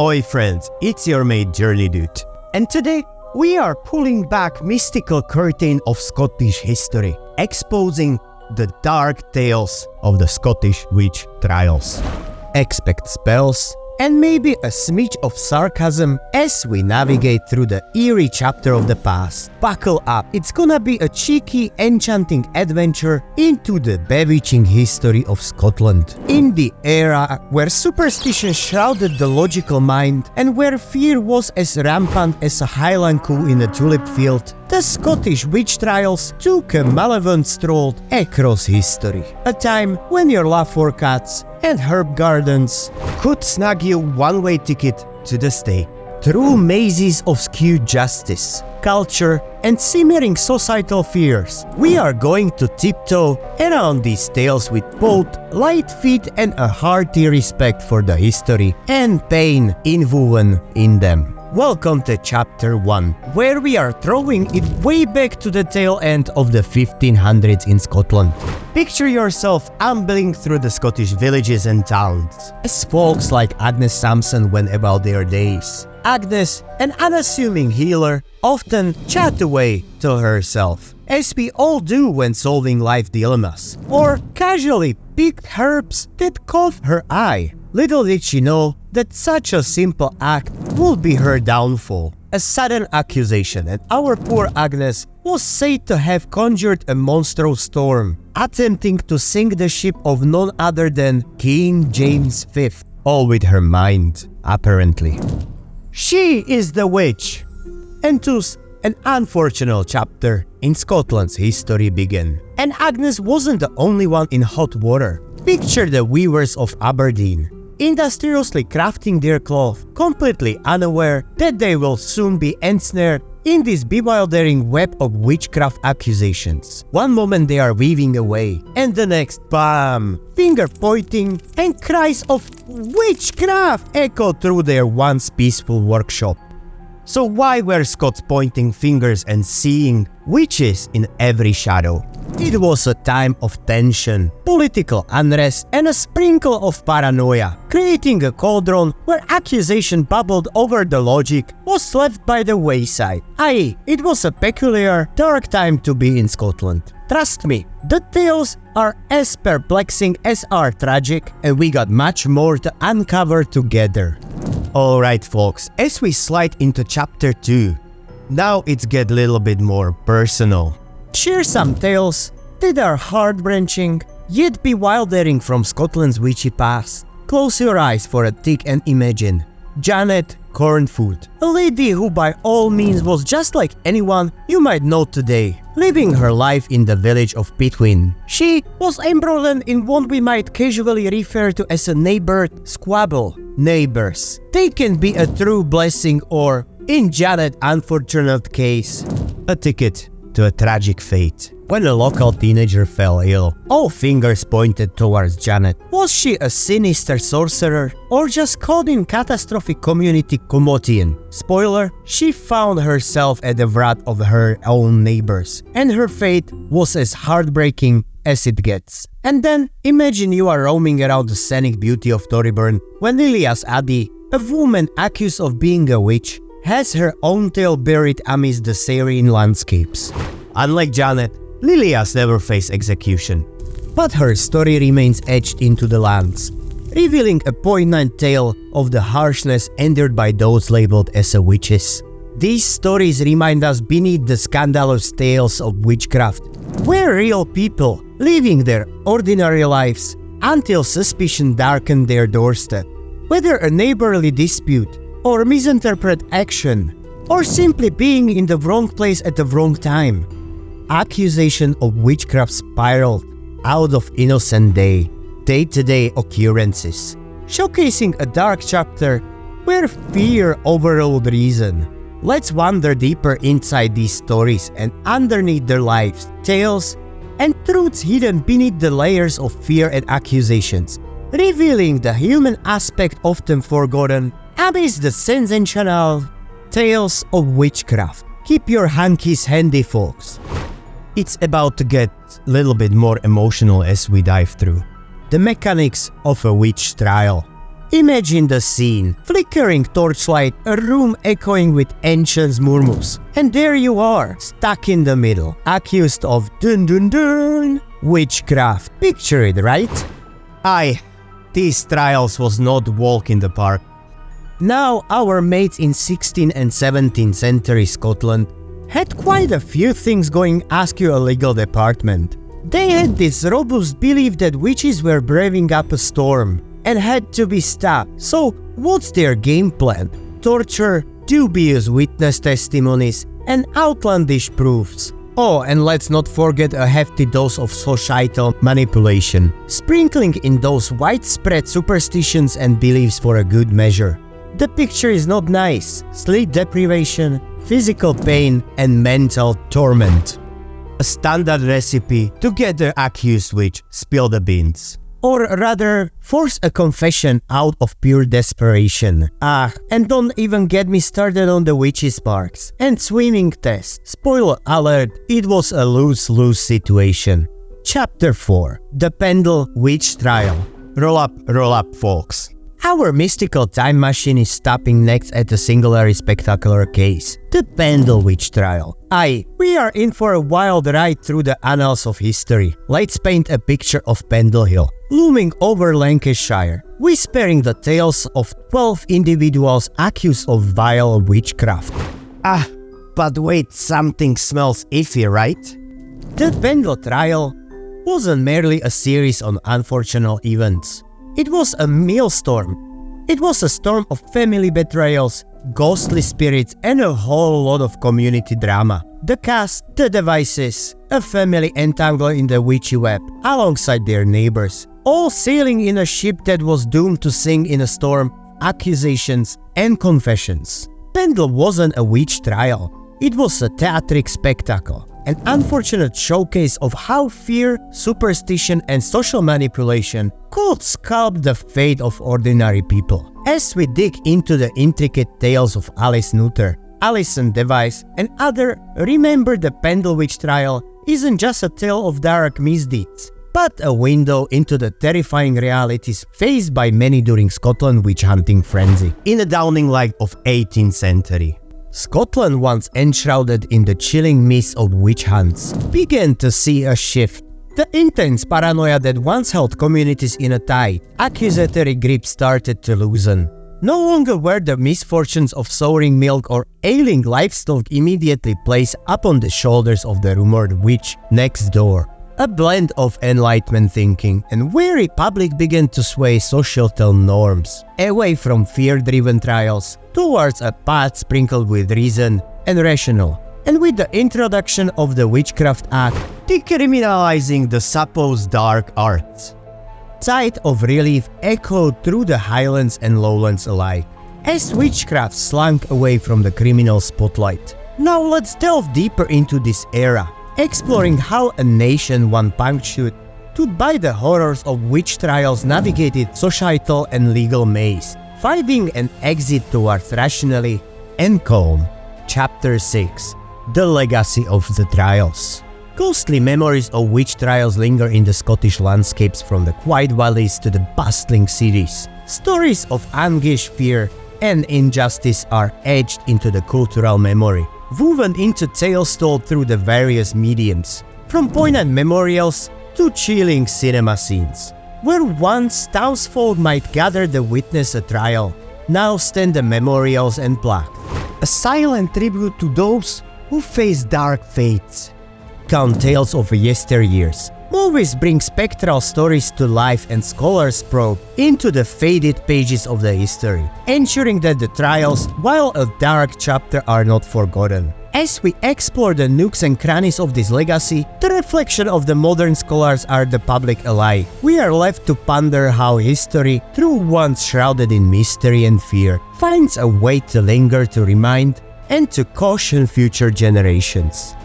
Oi friends, it's your mate Journeydude, and today we are pulling back mystical curtain of Scottish history, exposing the dark tales of the Scottish witch trials. Expect spells and maybe a smidge of sarcasm as we navigate through the eerie chapter of the past. Buckle up, it's gonna be a cheeky, enchanting adventure into the bewitching history of Scotland. In the era where superstition shrouded the logical mind and where fear was as rampant as a Highland coup in a tulip field, the Scottish witch trials took a malevolent stroll across history. A time when your love for cats and herb gardens could snag you one-way ticket to the stake. Through mazes of skewed justice, culture, and simmering societal fears, we are going to tiptoe around these tales with both light feet and a hearty respect for the history and pain inwoven in them. Welcome to Chapter 1, where we are throwing it way back to the tail end of the 1500s in Scotland. Picture yourself ambling through the Scottish villages and towns, as folks like Agnes Samson went about their days. Agnes, an unassuming healer, often chat away to herself, as we all do when solving life dilemmas, or casually picked herbs that caught her eye. Little did she know that such a simple act would be her downfall. A sudden accusation, and our poor Agnes was said to have conjured a monstrous storm, attempting to sink the ship of none other than King James V, all with her mind, apparently. She is the witch, and thus an unfortunate chapter in Scotland's history began. And Agnes wasn't the only one in hot water. Picture the weavers of Aberdeen, industriously crafting their cloth, completely unaware that they will soon be ensnared in this bewildering web of witchcraft accusations. One moment they are weaving away, and the next, bam! Finger pointing and cries of witchcraft echo through their once peaceful workshop. So why were Scots pointing fingers and seeing witches in every shadow? It was a time of tension, political unrest, and a sprinkle of paranoia, creating a cauldron where accusation bubbled over the logic was left by the wayside. I.e., it was a peculiar, dark time to be in Scotland. Trust me, the tales are as perplexing as are tragic, and we got much more to uncover together. Alright folks, as we slide into Chapter 2, now it's get a little bit more personal. Share some tales that are heart-wrenching, yet bewildering from Scotland's witchy past. Close your eyes for a tick and imagine Janet Cornfoot, a lady who by all means was just like anyone you might know today, living her life in the village of Pitwin. She was embroiled in what we might casually refer to as a neighbor squabble. Neighbors, they can be a true blessing or, in Janet's unfortunate case, a ticket to a tragic fate. When a local teenager fell ill, all fingers pointed towards Janet. Was she a sinister sorcerer or just caught in catastrophic community commotion? Spoiler, she found herself at the wrath of her own neighbors, and her fate was as heartbreaking as it gets. And then, imagine you are roaming around the scenic beauty of Thorburn when Lilia's Abbey, a woman accused of being a witch, has her own tale buried amidst the serene landscapes. Unlike Janet, Lilia's never faced execution, but her story remains etched into the lands, revealing a poignant tale of the harshness endured by those labeled as witches. These stories remind us beneath the scandalous tales of witchcraft, were real people living their ordinary lives until suspicion darkened their doorstep. Whether a neighborly dispute, or misinterpret action, or simply being in the wrong place at the wrong time, accusation of witchcraft spiraled out of innocent day-to-day occurrences, showcasing a dark chapter where fear overrode reason. Let's wander deeper inside these stories and underneath their lives, tales, and truths hidden beneath the layers of fear and accusations, revealing the human aspect often forgotten amidst the sensational tales of witchcraft. Keep your hankies handy, folks. It's about to get a little bit more emotional as we dive through the mechanics of a witch trial. Imagine the scene. Flickering torchlight, a room echoing with ancient murmurs. And there you are, stuck in the middle, accused of dun dun dun witchcraft. Picture it, right? Aye, these trials was not walk in the park. Now, our mates in 16th and 17th century Scotland had quite a few things going ask you a legal department. They had this robust belief that witches were braving up a storm and had to be stopped. So, what's their game plan? Torture, dubious witness testimonies, and outlandish proofs. Oh, and let's not forget a hefty dose of societal manipulation, sprinkling in those widespread superstitions and beliefs for a good measure. The picture is not nice. Sleep deprivation, physical pain, and mental torment. A standard recipe to get the accused witch spill the beans. Or rather, force a confession out of pure desperation. And don't even get me started on the witches' marks and swimming tests. Spoiler alert, it was a lose-lose situation. Chapter 4. The Pendle Witch Trial. Roll up, folks. Our mystical time machine is stopping next at a singularly spectacular case, the Pendle Witch Trial. Aye, we are in for a wild ride through the annals of history. Let's paint a picture of Pendle Hill, looming over Lancashire, whispering the tales of 12 individuals accused of vile witchcraft. But wait, something smells iffy, right? The Pendle Trial wasn't merely a series of unfortunate events. It was a maelstrom. It was a storm of family betrayals, ghostly spirits, and a whole lot of community drama. The cast, the devices, a family entangled in the witchy web, alongside their neighbors, all sailing in a ship that was doomed to sink in a storm, accusations, and confessions. Pendle wasn't a witch trial. It was a theatric spectacle, an unfortunate showcase of how fear, superstition, and social manipulation could sculpt the fate of ordinary people. As we dig into the intricate tales of Alice Nutter, Alison Device, and other, remember the Pendle Witch Trial isn't just a tale of dark misdeeds, but a window into the terrifying realities faced by many during Scotland's witch hunting frenzy in the dawning light of 18th century. Scotland, once enshrouded in the chilling mist of witch hunts, began to see a shift. The intense paranoia that once held communities in a tight, accusatory grip started to loosen. No longer were the misfortunes of souring milk or ailing livestock immediately placed upon the shoulders of the rumored witch next door. A blend of enlightenment thinking and wary public began to sway societal norms, away from fear-driven trials towards a path sprinkled with reason and rational. And with the introduction of the Witchcraft Act, decriminalizing the supposed dark arts, tide of relief echoed through the highlands and lowlands alike, as witchcraft slunk away from the criminal spotlight. Now let's delve deeper into this era, exploring how a nation one punctured by the horrors of witch trials navigated societal and legal maze, finding an exit towards rationality and calm. Chapter 6. The Legacy of the Trials. Ghostly memories of witch trials linger in the Scottish landscapes, from the quiet valleys to the bustling cities. Stories of anguish, fear, and injustice are etched into the cultural memory, woven into tales told through the various mediums, from poignant memorials to chilling cinema scenes. Where once townsfolk might gather to witness a trial, now stand the memorials and plaques, a silent tribute to those who face dark fates. Count tales of yesteryears. Movies bring spectral stories to life, and scholars probe into the faded pages of the history, ensuring that the trials, while a dark chapter, are not forgotten. As we explore the nooks and crannies of this legacy, the reflection of the modern scholars are the public alike. We are left to ponder how history, through once shrouded in mystery and fear, finds a way to linger, to remind, and to caution future generations.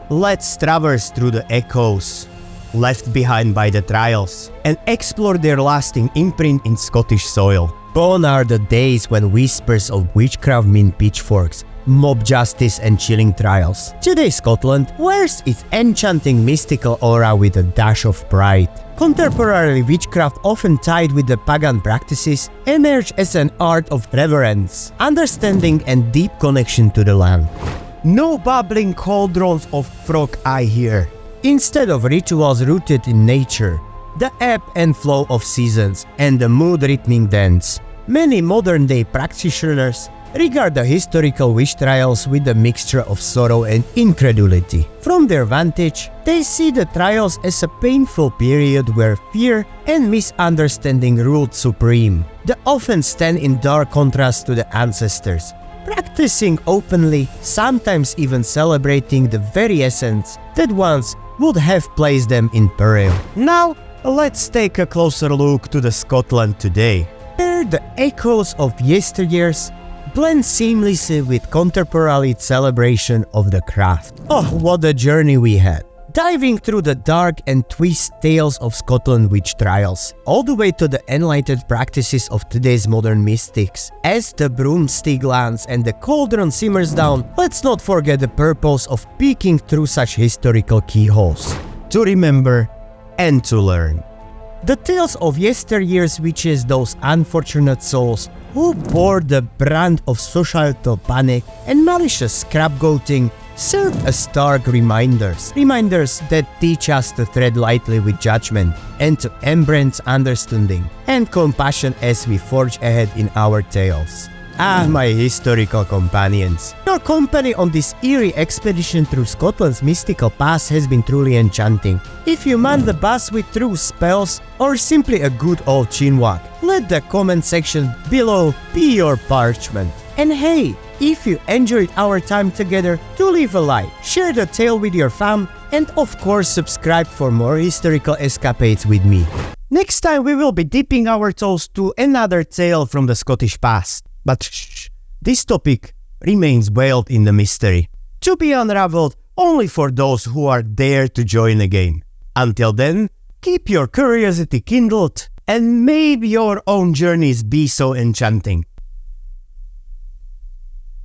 Let's traverse through the echoes left behind by the trials and explore their lasting imprint in Scottish soil. Gone are the days when whispers of witchcraft mean pitchforks, mob justice and chilling trials. Today Scotland wears its enchanting mystical aura with a dash of pride. Contemporary witchcraft, often tied with the pagan practices, emerged as an art of reverence, understanding and deep connection to the land. No bubbling cauldrons of frog eye here. Instead of rituals rooted in nature, the ebb and flow of seasons, and the mood-rhythmic dance, many modern-day practitioners regard the historical witch trials with a mixture of sorrow and incredulity. From their vantage, they see the trials as a painful period where fear and misunderstanding ruled supreme. They often stand in dark contrast to the ancestors, practicing openly, sometimes even celebrating the very essence that once would have placed them in peril. Now, let's take a closer look to the Scotland today, where the echoes of yesteryears blend seamlessly with contemporary celebration of the craft. Oh, what a journey we had! Diving through the dark and twist tales of Scotland witch trials, all the way to the enlightened practices of today's modern mystics. As the broomstick lands and the cauldron simmers down, let's not forget the purpose of peeking through such historical keyholes. To remember and to learn. The tales of yesteryear's witches, those unfortunate souls who bore the brunt of societal panic and malicious scapegoating, serve as stark reminders that teach us to tread lightly with judgment and to embrace understanding and compassion as we forge ahead in our tales. Ah, my historical companions, your company on this eerie expedition through Scotland's mystical past has been truly enchanting. If you man the bus with true spells or simply a good old chinwag, let the comment section below be your parchment. And hey, if you enjoyed our time together, do leave a like, share the tale with your fam, and of course subscribe for more historical escapades with me. Next time we will be dipping our toes to another tale from the Scottish past. But shh, this topic remains veiled in the mystery, to be unraveled only for those who are there to join again. Until then, keep your curiosity kindled, and may your own journeys be so enchanting.